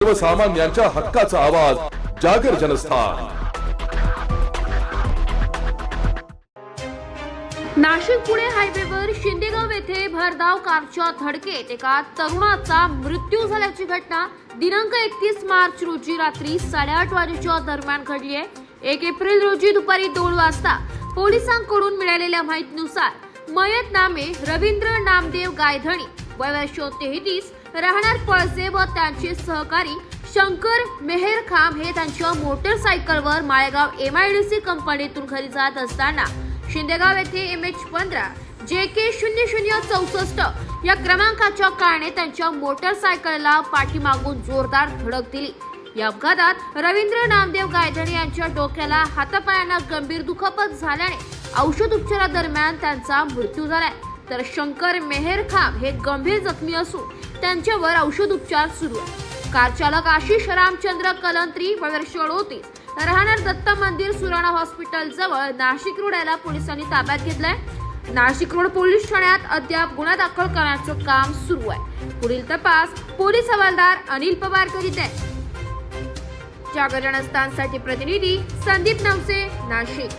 सर्वसामान्यांच्या हक्काचा आवाज जागर जनस्थान। नाशिक पुणे हायवेवर शिंदेगाव येथे भरधाव कारच्या धडकेत एका तरुणाचा मृत्यू झाल्याची घटना दिनांक 31 मार्च रोजी रात्री 8:30 वाजेच्या दरम्यान घडली आहे। 1 एप्रिल रोजी दुपारी 2 वाजता पोलिसांकडून मिळालेल्या माहितीनुसार मयत नामे रवींद्र नामदेव गायधणी, वय वर्ष 33, राहणार पळसे व त्यांचे सहकारी शंकर मेहर खाम हे त्यांच्या मोटरसायकलवर माळेगाव MIDC कंपनीतून घरी जात असताना शिंदेगाव येथे MH15 JK 0064 या क्रमांकाच्या कारने त्यांच्या मोटरसायकलला पाठीमागून जोरदार धडक दिली। या अपघातात रवींद्र नामदेव गायधणी यांच्या डोक्याला, हातापायांना गंभीर दुखापत झाल्याने औषध उपचारादरम्यान त्यांचा मृत्यू झालाय, तर शंकर मेहर खाम हे गंभीर जखमी असून त्यांच्यावर औषध उपचार सुरू आहे। कार चालक आशिष रामचंद्र कलंत्री, वय वर्ष 38, राहणार दत्त मंदिर सुराणा हॉस्पिटल जवळ नाशिक रोड याला पोलिसांनी ताब्यात घेतलाय। नाशिक रोड पोलीस ठाण्यात अद्याप गुन्हा दाखल करण्याचं काम सुरू आहे। पुढील तपास पोलीस हवालदार अनिल पवार करीत आहेत। जागर जनस्थानसाठी प्रतिनिधी संदीप नवसे, नाशिक।